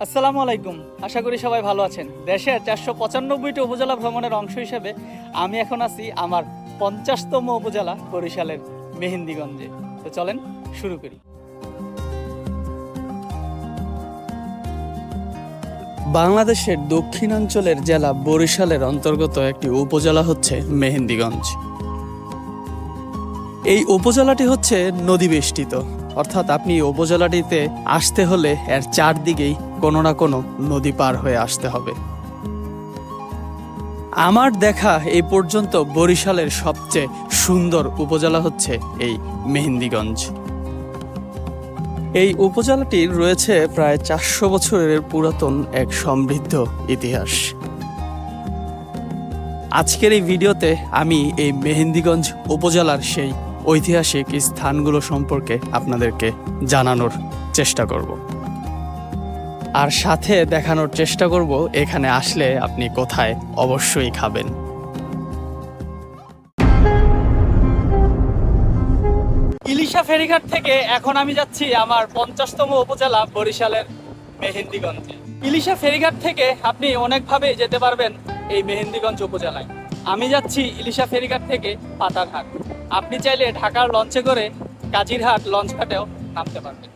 আসসালামু আলাইকুম। আশা করি সবাই ভালো আছেন। দেশের ৪৯৫টি উপজেলা ভ্রমণের অংশ হিসেবে আমি এখন আছি আমার ৫০তম উপজেলা বরিশালের মেহেন্দিগঞ্জে। তো চলেন শুরু করি। বাংলাদেশের দক্ষিণাঞ্চলের জেলা বরিশালের অন্তর্গত একটি উপজেলা হচ্ছে মেহেন্দিগঞ্জ। এই উপজেলাটি হচ্ছে নদী বেষ্টিত, অর্থাৎ আপনি উপজেলাটিতে আসতে হলে এর চারদিকেই কোনো না কোনো নদী পার হয়ে আসতে হবে। আমার দেখা এই পর্যন্ত বরিশালের সবচেয়ে সুন্দর উপজেলা হচ্ছে এই মেহেন্দিগঞ্জ। এই উপজেলাটির রয়েছে প্রায় ৪০০ বছরের পুরাতন এক সমৃদ্ধ ইতিহাস। আজকের এই ভিডিওতে আমি এই মেহেন্দিগঞ্জ উপজেলার সেই ঐতিহাসিক স্থানগুলো সম্পর্কে আপনাদেরকে জানানোর চেষ্টা করব, আর সাথে দেখানোর চেষ্টা করব এখানে আসলে আপনি কোথায় অবশ্যই খাবেন। ইলিশা ফেরিঘাট থেকে এখন আমি যাচ্ছি আমার ৫০তম উপজেলা বরিশালের মেহেন্দিগঞ্জে। ইলিশা ফেরিঘাট থেকে আপনি অনেকভাবে যেতে পারবেন এই মেহেন্দিগঞ্জ উপজেলায়। আমি যাচ্ছি ইলিশা ফেরিঘাট থেকে পাতারহাট। আপনি চাইলে ঢাকার লঞ্চে করে কাজিরহাট লঞ্চ ঘাটেও নামতে পারবেন।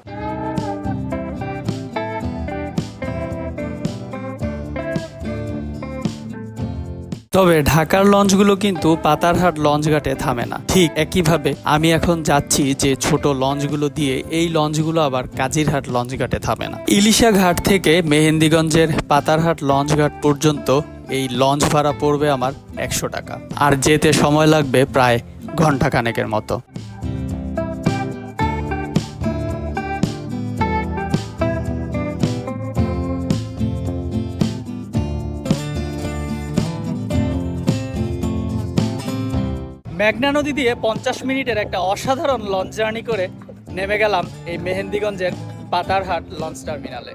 তবে ঢাকার লঞ্চগুলো কিন্তু পাতারহাট লঞ্চঘাটে থামে না। ঠিক একইভাবে আমি এখন যাচ্ছি যে ছোট লঞ্চগুলো দিয়ে, এই লঞ্চগুলো আবার কাজিরহাট লঞ্চঘাটে থামে না। ইলিশা ঘাট থেকে মেহেন্দিগঞ্জের পাতারহাট লঞ্চঘাট পর্যন্ত এই লঞ্চ ভাড়া পড়বে আমার ১০০ টাকা, আর যেতে সময় লাগবে প্রায় ঘন্টাখানেকের মতো। মেঘনা নদী দিয়ে ৫০ মিনিটের একটা অসাধারণ লঞ্চ জার্নি করে নেমে গেলাম এই মেহেন্দিগঞ্জের পাতারহাট লঞ্চ টার্মিনালে।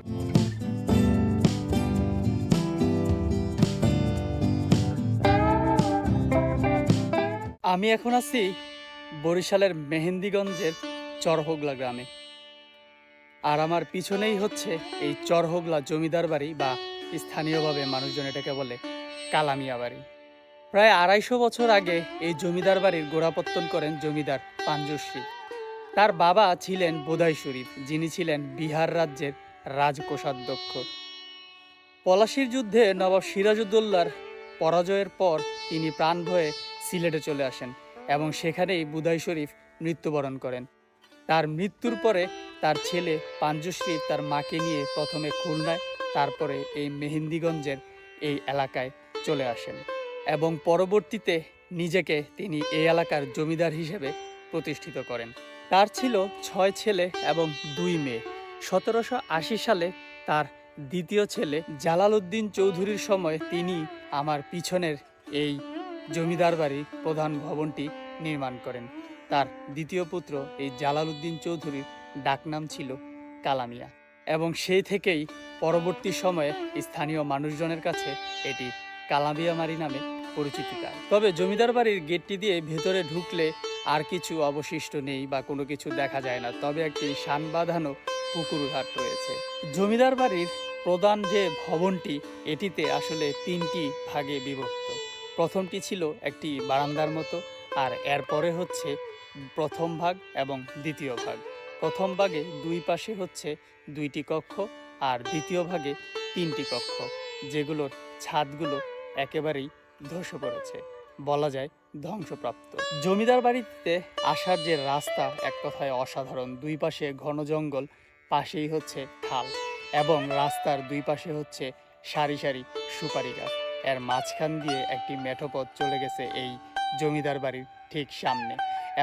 আমি এখন আছি বরিশালের মেহেন্দিগঞ্জের চরহোগলা গ্রামে, আর আমার পিছনেই হচ্ছে এই চরহোগলা জমিদার বাড়ি, বা স্থানীয়ভাবে মানুষজন এটাকে বলে কালামিয়া বাড়ি। প্রায় ২৫০ বছর আগে এই জমিদার বাড়ির গোড়াপত্তন করেন জমিদার পাঞ্জুশ্রী। তার বাবা ছিলেন বোধাই শরীফ, যিনি ছিলেন বিহার রাজ্যের রাজকোষাধ্যক্ষ। পলাশির যুদ্ধে নবাব সিরাজউদ্দৌলার পরাজয়ের পর তিনি প্রাণ ভয়ে সিলেটে চলে আসেন এবং সেখানেই বুধাই শরীফ মৃত্যুবরণ করেন। তার মৃত্যুর পরে তার ছেলে পাঞ্জুশ্রী তার মাকে নিয়ে প্রথমে খুলনায়, তারপরে এই মেহেন্দিগঞ্জের এই এলাকায় চলে আসেন এবং পরবর্তীতে নিজেকে তিনি এই এলাকার জমিদার হিসেবে প্রতিষ্ঠিত করেন। তার ছিল ৬ ছেলে এবং ২ মেয়ে। ১৭৮০ সালে তার দ্বিতীয় ছেলে জালালউদ্দিন চৌধুরীর সময় তিনি আমার পিছনের এই জমিদার বাড়ির প্রধান ভবনটি নির্মাণ করেন। তার দ্বিতীয় পুত্র এই জালালউদ্দিন চৌধুরীর ডাকনাম ছিল কালামিয়া, এবং সেই থেকেই পরবর্তী সময়ে স্থানীয় মানুষজনের কাছে এটি কালামিয়া বাড়ি নামে পরিচিতি পায়। তবে জমিদার বাড়ির গেটটি দিয়ে ভেতরে ঢুকলে আর কিছু অবশিষ্ট নেই বা কোনো কিছু দেখা যায় না, তবে একটি শান বাঁধানো পুকুর ঘাট রয়েছে। জমিদার বাড়ির প্রধান যে ভবনটি, এটিতে আসলে ৩টি ভাগে বিভক্ত। প্রথমটি ছিল একটি বারান্দার মতো, আর এরপরে হচ্ছে প্রথম ভাগ এবং দ্বিতীয় ভাগ। প্রথম ভাগে ২ পাশে হচ্ছে ২টি কক্ষ, আর দ্বিতীয় ভাগে ৩টি কক্ষ, যেগুলোর ছাদগুলো একেবারেই ধসে পড়েছে, বলা যায় ধ্বংসপ্রাপ্ত। জমিদার বাড়িতে আসার যে রাস্তা এক কথায় অসাধারণ। ২ পাশে ঘন জঙ্গল, পাশেই হচ্ছে খাল, এবং রাস্তার ২ পাশে হচ্ছে সারি সারি সুপারি গাছ। এর মাঝখান দিয়ে একটি মেঠোপথ চলে গেছে এই জমিদার বাড়ির ঠিক সামনে,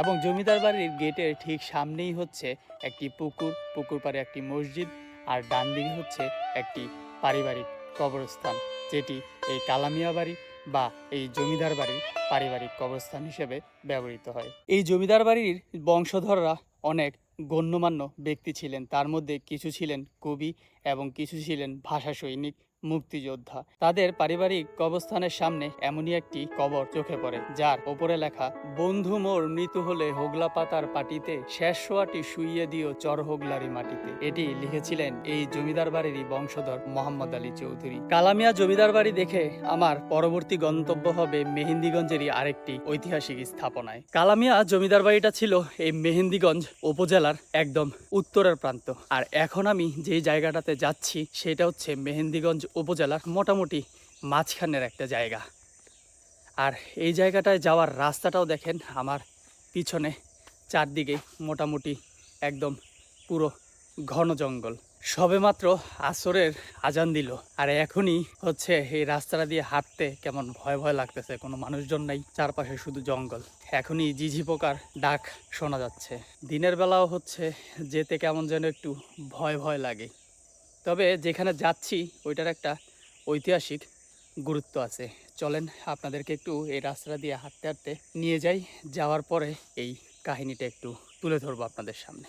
এবং জমিদার বাড়ির গেটের ঠিক সামনেই হচ্ছে একটি পুকুর, পুকুর পাড়ে একটি মসজিদ, আর ডান দিকে হচ্ছে একটি পারিবারিক কবরস্থান, যেটি এই কালামিয়া বাড়ি বা এই জমিদার বাড়ির পারিবারিক কবরস্থান হিসেবে ব্যবহৃত হয়। এই জমিদার বাড়ির বংশধররা অনেক গণ্যমান্য ব্যক্তি ছিলেন, তার মধ্যে কিছু ছিলেন কবি এবং কিছু ছিলেন ভাষা সৈনিক, মুক্তিযোদ্ধা। তাদের পারিবারিক কবরস্থানের সামনে এমনই একটি কবর চোখে পড়ে, যার ওপরে লেখা, বন্ধু মোর মৃত্যু হলে হোগলা পাতার পাটিতে, শেষ শোয়াটি শুইয়ে দিও চর হোগলারি মাটিতে। এটি লিখেছিলেন এই জমিদার বাড়িরই বংশধর মোহাম্মদ আলী চৌধুরী। কালামিয়া জমিদার বাড়ি দেখে আমার পরবর্তী গন্তব্য হবে মেহেন্দিগঞ্জেরই আরেকটি ঐতিহাসিক স্থাপনায়। কালামিয়া জমিদার বাড়িটা ছিল এই মেহেন্দিগঞ্জ উপজেলার একদম উত্তরের প্রান্ত। আর এখন আমি যেই জায়গাটাতে যাচ্ছি সেটা হচ্ছে মেহেন্দিগঞ্জ উপজেলার মোটামুটি মাঝখানের একটা জায়গা। আর এই জায়গাটায় যাওয়ার রাস্তাটাও দেখেন, আমার পিছনে চারদিকে মোটামুটি একদম পুরো ঘন জঙ্গল। সবেমাত্র আসরের আজান দিল, আর এখনই হচ্ছে এই রাস্তাটা দিয়ে হাঁটতে কেমন ভয় ভয় লাগতেছে। কোনো মানুষজন নাই, চারপাশে শুধু জঙ্গল। এখনই ঝিঝি পোকার ডাক শোনা যাচ্ছে। দিনের বেলাও হচ্ছে যেতে কেমন যেন একটু ভয় ভয় লাগে। তবে যেখানে যাচ্ছি ওইটার একটা ঐতিহাসিক গুরুত্ব আছে। চলেন আপনাদেরকে একটু এই রাস্তা দিয়ে হাঁটতে হাঁটতে নিয়ে যাই। যাওয়ার পরে এই কাহিনীটা একটু তুলে ধরবো আপনাদের সামনে।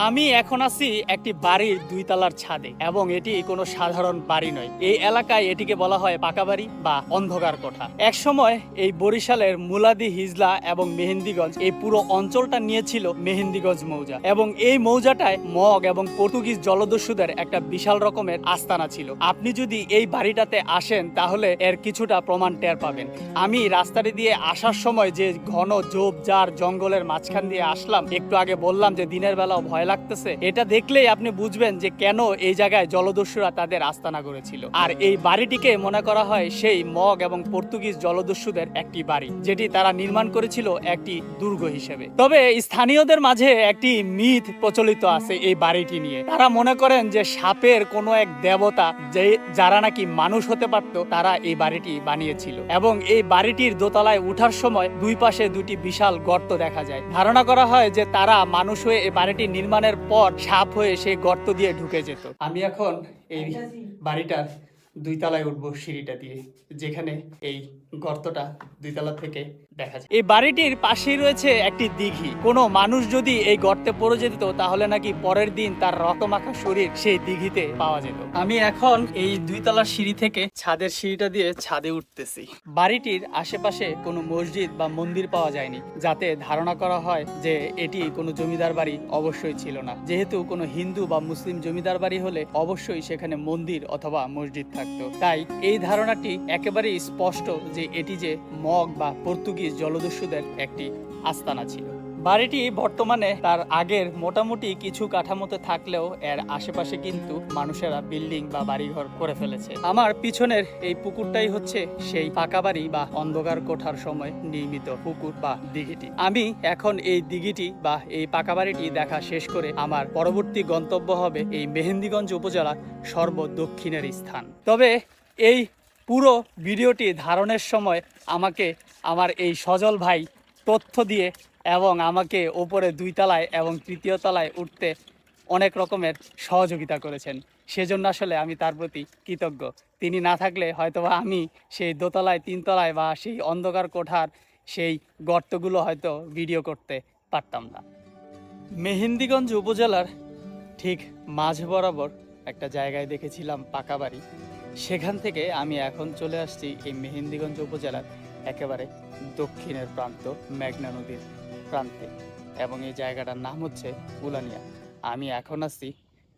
আমি এখন আছি একটি বাড়ির 2 তলার ছাদে, এবং এটি কোনো সাধারণ বাড়ি নয়। এই এলাকায় এটিকে বলা হয় পাকা বাড়ি বা অন্ধকার কোঠা। এক সময় এই বরিশালের মুলাদি, হিজলা এবং মেহেন্দিগঞ্জ এই পুরো অঞ্চলটা নিয়েছিল মেহেন্দিগঞ্জ মৌজা, এবং এই মৌজাটায় মগ এবং পর্তুগিজ জলদস্যুদের একটা বিশাল রকমের আস্তানা ছিল। আপনি যদি এই বাড়িটাতে আসেন তাহলে এর কিছুটা প্রমাণ টের পাবেন। আমি রাস্তাটি দিয়ে আসার সময় যে ঘন ঝোপঝাড় জঙ্গলের মাঝখান দিয়ে আসলাম, একটু আগে বললাম যে দিনের বেলাও ভয় লাগতেছে, এটা দেখলেই আপনি বুঝবেন যে কেন এই জায়গায় জলদস্যুরা তাদের আস্তানা গড়েছিল। আর এই বাড়িটিকে মনে করা হয় সেই মগ এবং পর্তুগিজ জলদস্যুদের একটি বাড়ি, যেটি তারা নির্মাণ করেছিল একটি দুর্গ হিসেবে। তবে স্থানীয়দের মাঝে একটি মিথ প্রচলিত আছে এই বাড়িটি নিয়ে। তারা মনে করেন যে সাপের কোনো এক দেবতা, যে যারা নাকি মানুষ হতে পারত, তারা এই বাড়িটি বানিয়েছিল। এবং এই বাড়িটির দোতলায় উঠার সময় 2 পাশে 2টি বিশাল গর্ত দেখা যায়। ধারণা করা হয় যে তারা মানুষ হয়ে এই বাড়িটি নির্মাণের পর সাপ হয়ে সেই গর্ত দিয়ে ঢুকে যেত। আমি এখন এই বাড়িটার 2 তলায় উঠবো সিঁড়িটা দিয়ে, যেখানে এই গর্তটা 2 তলা থেকে দেখা যায়। এই বাড়িটির পাশেই রয়েছে একটি দিঘি। কোনো মানুষ যদি এই গর্তে পড়ে যেত তাহলে নাকি পরের দিন তার রক্তমাখা শরীর সেই দিঘিতে পাওয়া যেত। আমি এখন এই 2 তলার সিঁড়ি থেকে ছাদের সিঁড়িটা দিয়ে ছাদে উঠতেছি। বাড়িটির আশেপাশে কোনো মসজিদ বা মন্দির পাওয়া যায়নি, যাতে ধারণা করা হয় যে এটি কোনো জমিদার বাড়ি অবশ্যই ছিল না। যেহেতু কোনো হিন্দু বা মুসলিম জমিদার বাড়ি হলে অবশ্যই সেখানে মন্দির অথবা মসজিদ থাকতো। তাই এই ধারণাটি একেবারেই স্পষ্ট যে এটি যে মগ বা পর্তুগিজ জলদস্যুদের একটি আস্তানা ছিল। বাড়িটি বর্তমানে তার আগের মোটামুটি কিছু কাঠামোতে থাকলেও এর আশেপাশে কিন্তু মানুষেরা বিল্ডিং বা বাড়িঘর করে ফেলেছে। আমার পিছনের এই পুকুরটাই হচ্ছে সেই পাকা বাড়ি বা অন্ধকার কোঠার সময় নির্মিত পুকুর বা দিঘিটি। আমি এখন এই দিঘিটি বা এই পাকা বাড়িটি দেখা শেষ করে আমার পরবর্তী গন্তব্য হবে এই মেহেন্দিগঞ্জ উপজেলার সর্বদক্ষিণের স্থান। তবে এই পুরো ভিডিওটি ধারণের সময় আমাকে আমার এই সজল ভাই তথ্য দিয়ে এবং আমাকে ওপরে 2 তলায় এবং 3য় তলায় উঠতে অনেক রকমের সহযোগিতা করেছেন। সেজন্য আসলে আমি তার প্রতি কৃতজ্ঞ। তিনি না থাকলে হয়তোবা আমি সেই 2 তলায় 3 তলায় বা সেই অন্ধকার কোঠার সেই গর্তগুলো হয়তো ভিডিও করতে পারতাম না। মেহেন্দিগঞ্জ উপজেলার ঠিক মাঝ বরাবর একটা জায়গায় দেখেছিলাম পাকা বাড়ি। সেখান থেকে আমি এখন চলে আসছি এই মেহেন্দিগঞ্জ উপজেলার একেবারে দক্ষিণের প্রান্ত, মেঘনা নদীর প্রান্তে, এবং এই জায়গাটার নাম হচ্ছে উলানিয়া। আমি এখন আছি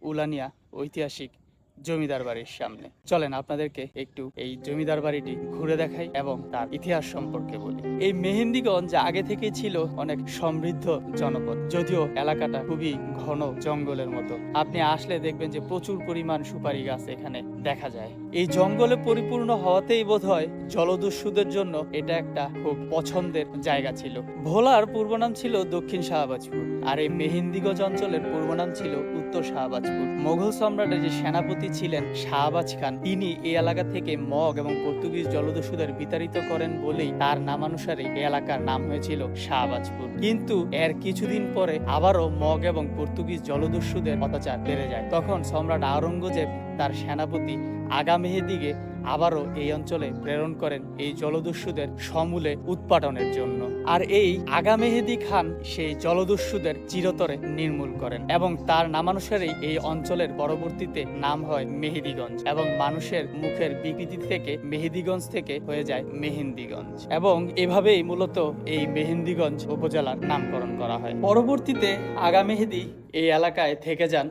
উলানিয়া ঐতিহাসিক জমিদার বাড়ির সামনে। চলেন আপনাদেরকে একটু এই জমিদার বাড়িটি ঘুরে দেখাই এবং তার ইতিহাস সম্পর্কে বলি। এই মেহেন্দিগঞ্জ আগে থেকেই ছিল অনেক সমৃদ্ধ জনপদ, যদিও এলাকাটা খুবই ঘন জঙ্গলের মতো। আপনি আসলে দেখবেন যে প্রচুর পরিমাণ সুপারি গাছ এখানে দেখা যায়। এই জঙ্গলে পরিপূর্ণ হওয়াতেই বোধহয় জলদস্যুদের জন্য এটা একটা খুব পছন্দের জায়গা ছিল। ভোলার পূর্ব নাম ছিল দক্ষিণ শাহবাজপুর, আর এই মেহেন্দিগঞ্জ অঞ্চলের পূর্ব নাম ছিল উত্তর শাহবাজপুর। মোগল সম্রাটের যে সেনাপতি ছিলেন শাহবাজ খান, তিনি এই এলাকা থেকে মগ এবং পর্তুগিজ জলদস্যুদের বিতাড়িত করেন বলেই তার নামানুসারে এই এলাকার নাম হয়েছিল শাহবাজপুর। কিন্তু এর কিছুদিন পরে আবারও মগ এবং পর্তুগিজ জলদস্যুদের অত্যাচার বেড়ে যায়। তখন সম্রাট আওরঙ্গজেব তার সেনাপতি আগা মেহেদিকে আবারও এই অঞ্চলে প্রেরণ করেন এই জলদস্যুদের সমূলে উৎপাটনের জন্য। আর এই আগা মেহেদী খান সেই জলদস্যুদের চিরতরে নির্মূল করেন এবং তার নামানুসারেই এই অঞ্চলের পরবর্তীতে নাম হয় মেহেদীগঞ্জ এবং মানুষের মুখের বিকৃতি থেকে মেহেদীগঞ্জ থেকে হয়ে যায় মেহেন্দিগঞ্জ এবং এভাবেই মূলত এই মেহেন্দিগঞ্জ উপজেলার নামকরণ করা হয়। পরবর্তীতে আগা মেহেদী এই এলাকায় থেকে যান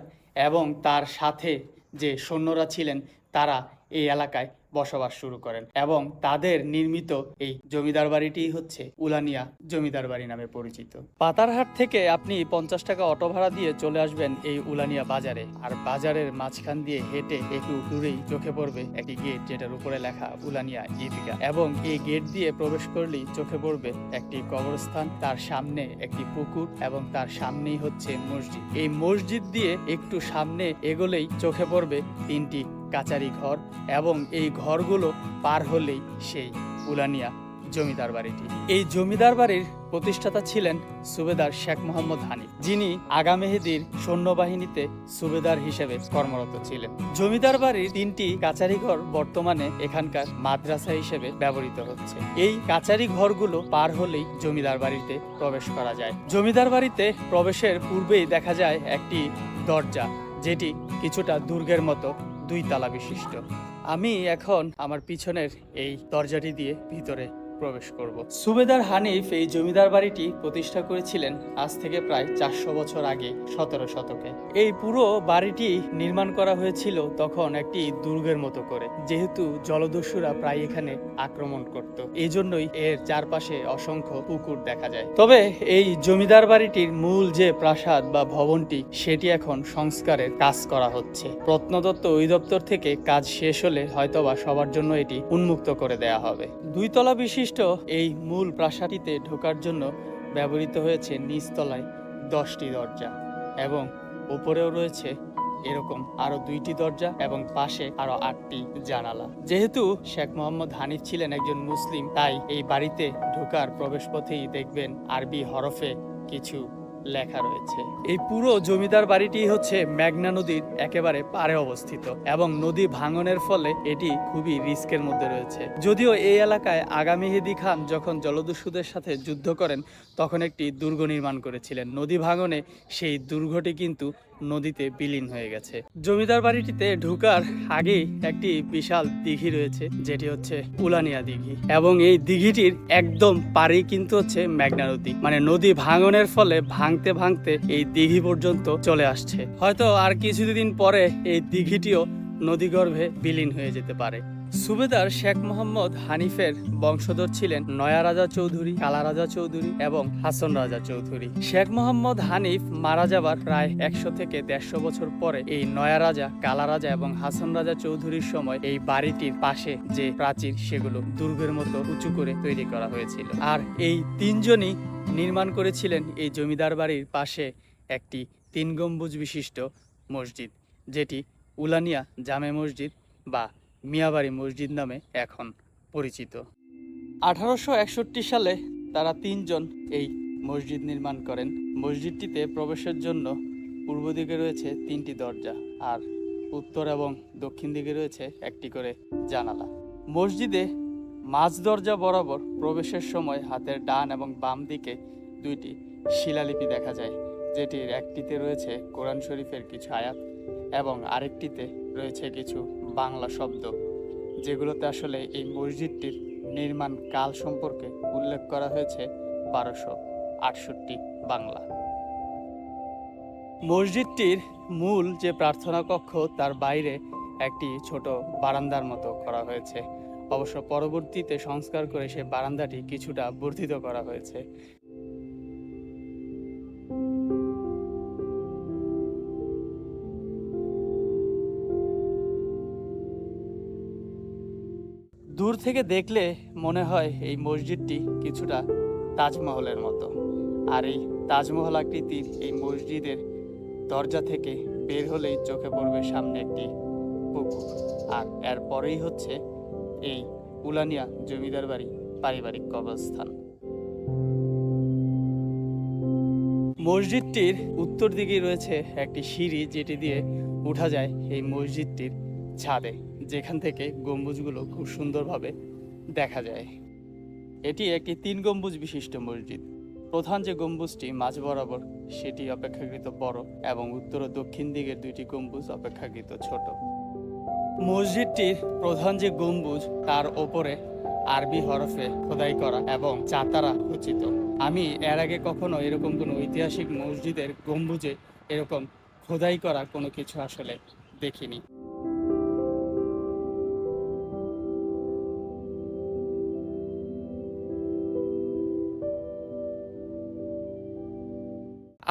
এবং তার সাথে যে সৈন্যরা ছিলেন তারা এই এলাকায় বসবাস শুরু করেন এবং তাদের নির্মিত এই জমিদার বাড়িটি হচ্ছে উলানিয়া জমিদার বাড়ি নামে পরিচিত। পাতারহাট থেকে আপনি 50 টাকা অটো ভাড়া দিয়ে চলে আসবেন এই উলানিয়া বাজারে, আর বাজারের মাঝখান দিয়ে হেঁটে একটু দূরেই চোখে পড়বে একটি গেট যেটার উপরে লেখা উলানিয়া ঈদগাহ এবং এই গেট দিয়ে প্রবেশ করলেই চোখে পড়বে একটি কবরস্থান, তার সামনে একটি পুকুর এবং তার সামনেই হচ্ছে মসজিদ। এই মসজিদ দিয়ে একটু সামনে এগোলেই চোখে পড়বে 3টি কাচারি ঘর এবং এই ঘরগুলো পার হলেই সেই উলানিয়া জমিদার বাড়িটি। এই জমিদার বাড়ির প্রতিষ্ঠাতা ছিলেন সুবেদার শেখ মোহাম্মদ হানিফ, যিনি আগা মেহেদীর সৈন্যবাহিনীতে সুবেদার হিসেবে কর্মরত ছিলেন। জমিদার বাড়ির 3টি কাচারি ঘর বর্তমানে এখানকার মাদ্রাসা হিসেবে ব্যবহৃত হচ্ছে। এই কাচারি ঘরগুলো পার হলেই জমিদার বাড়িতে প্রবেশ করা যায়। জমিদার বাড়িতে প্রবেশের পূর্বেই দেখা যায় একটি দরজা, যেটি কিছুটা দুর্গের মতো 2 তলা বিশিষ্ট। আমি এখন আমার পিছনের এই দরজাটি দিয়ে ভিতরে প্রবেশ করব। সুবেদার হানিফ এই জমিদার বাড়িটি প্রতিষ্ঠা করেছিলেন আজ থেকে প্রায় 400 বছর আগে 17 শতকে। এই পুরো বাড়িটি নির্মাণ করা হয়েছিল তখন একটি দুর্গের মতো করে, যেহেতু জলদস্যুরা প্রায় এখানে আক্রমণ করত, এই জন্যই এর চারপাশে অসংখ্য পুকুর দেখা যায়। তবে এই জমিদার বাড়িটির মূল যে প্রাসাদ বা ভবনটি সেটি এখন সংস্কারের কাজ করা হচ্ছে। প্রত্নতত্ত্ব অধিদপ্তর থেকে কাজ শেষ হলে হয়তোবা সবার জন্য এটি উন্মুক্ত করে দেয়া হবে। 2 তলা বিশিষ্ট এই মূল প্রাসাদটিতে ঢোকার জন্য ব্যবহৃত হয়েছে নিচতলায় 10টি দরজা এবং উপরেও রয়েছে এরকম আরো 2টি দরজা এবং পাশে আরো 8টি জানালা। যেহেতু শেখ মোহাম্মদ হানিফ ছিলেন একজন মুসলিম, তাই এই বাড়িতে ঢোকার প্রবেশপথেই দেখবেন আরবি হরফে কিছু লেখা রয়েছে। এই পুরো জমিদার বাড়িটি হচ্ছে মেঘনা নদীর একেবারে পারে অবস্থিত এবং নদী ভাঙনের ফলে এটি খুবই রিস্কের মধ্যে রয়েছে। যদিও এই এলাকায় আগা মেহেদী খান যখন জলদস্যুদের সাথে যুদ্ধ করেন তখন একটি দুর্গ নির্মাণ করেছিলেন। নদী ভাঙনে সেই দুর্গটি কিন্তু নদীতে বিলীন হয়ে গেছে। জমিদার বাড়িটিতে ঢোকার আগেই একটি বিশাল দিঘি রয়েছে, যেটি হচ্ছে উলানিয়া দিঘি এবং এই দিঘিটির একদম পারেই কিন্তু হচ্ছে মেঘনা নদী, মানে নদী ভাঙনের ফলে ভাঙতে ভাঙতে এই দিঘি পর্যন্ত চলে আসছে। হয়তো আর কিছুদিন পরে এই দিঘিটিও নদীগর্ভে বিলীন হয়ে যেতে পারে। সুবেদার শেখ মোহাম্মদ হানিফের বংশধর ছিলেন নয়া রাজা চৌধুরী, কালা রাজা চৌধুরী এবং হাসন রাজা চৌধুরী। শেখ মোহাম্মদ হানিফ মারা যাবার প্রায় 100 থেকে 150 বছর পরে এই নয়া রাজা, কালা রাজা এবং হাসন রাজা চৌধুরীর সময় এই বাড়িটির পাশে যে প্রাচীর সেগুলো দুর্গের মতো উঁচু করে তৈরি করা হয়েছিল। আর এই 3জনই নির্মাণ করেছিলেন এই জমিদার বাড়ির পাশে একটি 3 গম্বুজ বিশিষ্ট মসজিদ, যেটি উলানিয়া জামে মসজিদ বা মিয়াবাড়ি মসজিদ নামে এখন পরিচিত। 1861 সালে তারা 3জন এই মসজিদ নির্মাণ করেন। মসজিদটিতে প্রবেশের জন্য পূর্ব দিকে রয়েছে 3টি দরজা আর উত্তর এবং দক্ষিণ দিকে রয়েছে একটি করে জানালা। মসজিদে মাঝ দরজা বরাবর প্রবেশের সময় হাতের ডান এবং বাম দিকে 2টি শিলালিপি দেখা যায়, যেটির একটিতে রয়েছে কোরআন শরীফের কিছু আয়াত এবং আরেকটিতে রয়েছে কিছু বাংলা শব্দ, যেগুলোতে আসলে এই মসজিদটির নির্মাণ কাল সম্পর্কে উল্লেখ করা হয়েছে 1268 বাংলা। মসজিদটির মূল যে প্রার্থনা কক্ষ তার বাইরে একটি ছোট বারান্দার মতো করা হয়েছে। অবশ্য পরবর্তীতে সংস্কার করে সেই বারান্দাটি কিছুটা বর্ধিত করা হয়েছে। দূর থেকে দেখলে মনে হয় এই মসজিদটি কিছুটা তাজমহলের মতো, আর এই তাজমহল আকৃতির এই মসজিদের দরজা থেকে বের হলেই চোখে পড়বে সামনে একটি পুকুর, আর এরপরেই হচ্ছে এই উলানিয়া জমিদার বাড়ি পারিবারিক কবরস্থান। মসজিদটির উত্তর দিকে রয়েছে একটি সিঁড়ি, যেটি দিয়ে উঠা যায় এই মসজিদটির ছাদে, যেখান থেকে গম্বুজগুলো খুব সুন্দরভাবে দেখা যায়। এটি একটি 3 গম্বুজ বিশিষ্ট মসজিদ। প্রধান যে গম্বুজটি মাঝ বরাবর সেটি অপেক্ষাকৃত বড় এবং উত্তর ও দক্ষিণ দিকের 2টি গম্বুজ অপেক্ষাকৃত ছোট। মসজিদটির প্রধান যে গম্বুজ তার ওপরে আরবি হরফে খোদাই করা এবং চাতারা খচিত। আমি এর আগে কখনো এরকম কোনো ঐতিহাসিক মসজিদের গম্বুজে এরকম খোদাই করা কোনো কিছু আসলে দেখিনি।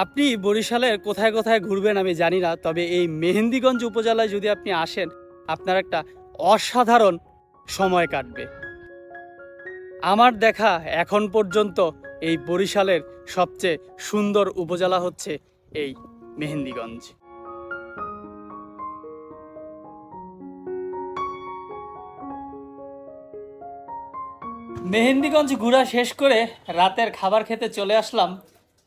আপনি বরিশালের কোথায় কোথায় ঘুরবেন আমি জানি না, তবে এই মেহেন্দিগঞ্জ উপজেলায় যদি আপনি আসেন আপনার একটা অসাধারণ সময় কাটবে। আমার দেখা এখন পর্যন্ত এই বরিশালের সবচেয়ে সুন্দর উপজেলা হচ্ছে এই মেহেন্দিগঞ্জ। মেহেন্দিগঞ্জ ঘোরা শেষ করে রাতের খাবার খেতে চলে আসলাম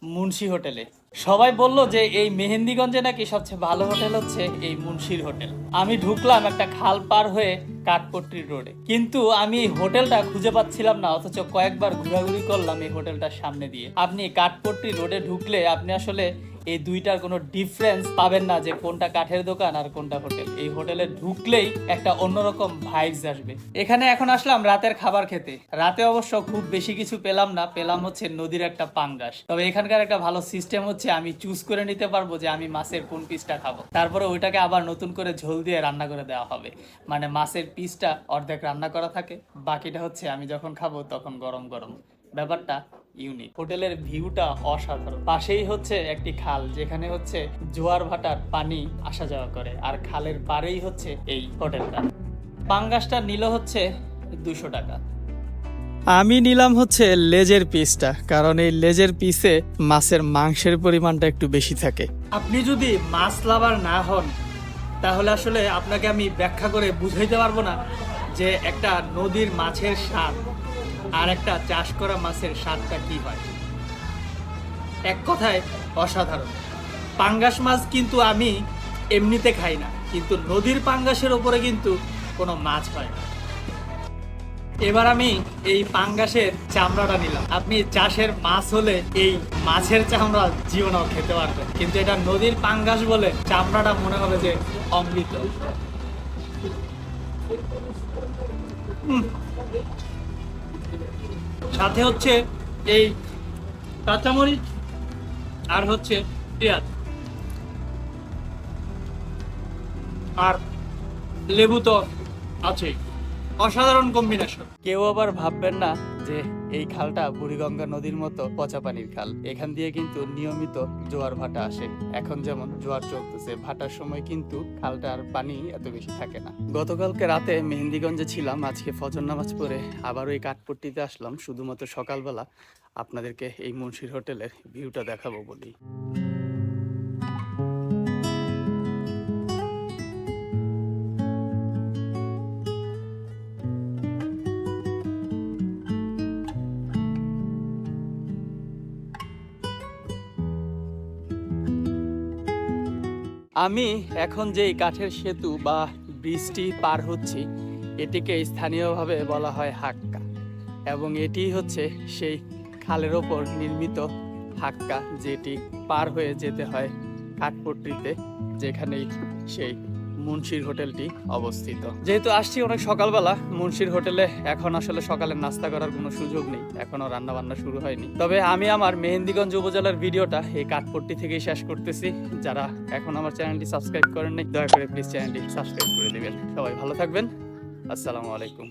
মুন্সি হোটেলে। সবাই বলল যে এই মেহেন্দিগঞ্জে নাকি সবচেয়ে ভালো হোটেল হচ্ছে এই মুন্সির হোটেল। আমি ঢুকলাম একটা খাল পার হয়ে কাঠপট্টি রোডে, কিন্তু আমি এই হোটেলটা খুঁজে পাচ্ছিলাম না, অথচ কয়েকবার ঘোরাঘুরি করলাম এই হোটেলটার সামনে দিয়ে। আপনি কাঠপট্টি রোডে ঢুকলে আপনি আসলে এই দুইটার কোনো ডিফারেন্স পাবেন না যে কোনটা কাঠের দোকান আর কোনটা হোটেল। এই হোটেলে ঢুকলেই একটা অন্যরকম ভাইবস আসবে। এখানে এখন আসলাম রাতের খাবার খেতে। রাতে অবশ্য খুব বেশি কিছু পেলাম না, পেলাম হচ্ছে নদীর একটা পাঙ্গাস। তবে এখানকার একটা ভালো সিস্টেম হচ্ছে আমি চুজ করে নিতে পারবো যে আমি মাছের কোন পিসটা খাবো, তারপরে ওইটাকে আবার নতুন করে ঝোল দিয়ে রান্না করে দেওয়া হবে। মানে মাছের পিসটা অর্ধেক রান্না করা থাকে, বাকিটা হচ্ছে আমি যখন খাবো তখন গরম গরম। ব্যাপারটা ইউনিক। হোটেলের ভিউটা অসাধারণ। পাশেই হচ্ছে একটি খাল যেখানে হচ্ছে জোয়ার ভাটার পানি আসা যাওয়া করে, আর খালের পাড়েই হচ্ছে এই হোটেলটা। পাঙ্গাসটা নিল হচ্ছে 200 টাকা। আমি নিলাম হচ্ছে লেজের পিসটা, কারণ এই লেজের পিসে মাছের মাংসের পরিমাণটা একটু বেশি থাকে। আপনি যদি মাছ লাভার না হন তাহলে আসলে আপনাকে আমি ব্যাখ্যা করে বুঝাইতে পারবো না যে একটা নদীর মাছের স্বাদ আর একটা চাষ করা মাছের স্বাদটা কি হয়। এক কথায় অসাধারণ। পাঙ্গাস মাছ কিন্তু আমি এমনিতে খাই না, কিন্তু নদীর পাঙ্গাসের ওপরে কিন্তু কোনো মাছ হয় না। এবার আমি এই পাঙ্গাসের চামড়াটা নিলাম। আপনি চাষের মাছ হলে এই মাছের চামড়া জীবনেও খেতে পারবেন, কিন্তু এটা নদীর পাঙ্গাস বলে চামড়াটা মনে হবে যে অমৃত। সাথে হচ্ছে এই কাঁচামরিচ আর হচ্ছে পেঁয়াজ আর লেবু তো আছেই। অসাধারণ কম্বিনেশন। কেউ আবার ভাববেন না যে এই খালটা বুড়িগঙ্গা নদীর মতো পচা পানির খাল। এখান দিয়ে কিন্তু নিয়মিত জোয়ার ভাটা আসে। এখন যেমন জোয়ার চলতেছে, ভাটার সময় কিন্তু খালটার পানি এত বেশি থাকে না। গতকালকে রাতে মেহেন্দিগঞ্জে ছিলাম, আজকে ফজর নামাজ পড়ে আবারও এই কাঠপট্টিতে আসলাম শুধুমাত্র সকালবেলা আপনাদেরকে এই মুন্সির হোটেলের ভিউটা দেখাবো বলি। আমি এখন যে কাঠের সেতু বা ব্রিজটি পার হচ্ছি এটিকে স্থানীয়ভাবে বলা হয় হাক্কা, এবং এটি হচ্ছে সেই খালের ওপর নির্মিত হাক্কা যেটি পার হয়ে যেতে হয় কাঠপট্টিতে, যেখানেই সেই মুন্সির হোটেলটি অবস্থিত। যেহেতু আসছি অনেক সকালবেলা মুন্সির হোটেলে, এখন আসলে সকালে নাস্তা করার কোনো সুযোগ নেই, এখনো রান্না বান্না শুরু হয়নি। তবে আমি আমার মেহেন্দিগঞ্জ উপজেলার ভিডিওটা এই কাঠপট্টি থেকেই শেষ করতেছি। যারা এখন আমার চ্যানেলটি সাবস্ক্রাইব করেননি দয়া করে প্লিজ চ্যানেলটি সাবস্ক্রাইব করে দিবেন। সবাই ভালো থাকবেন। আসসালামু আলাইকুম।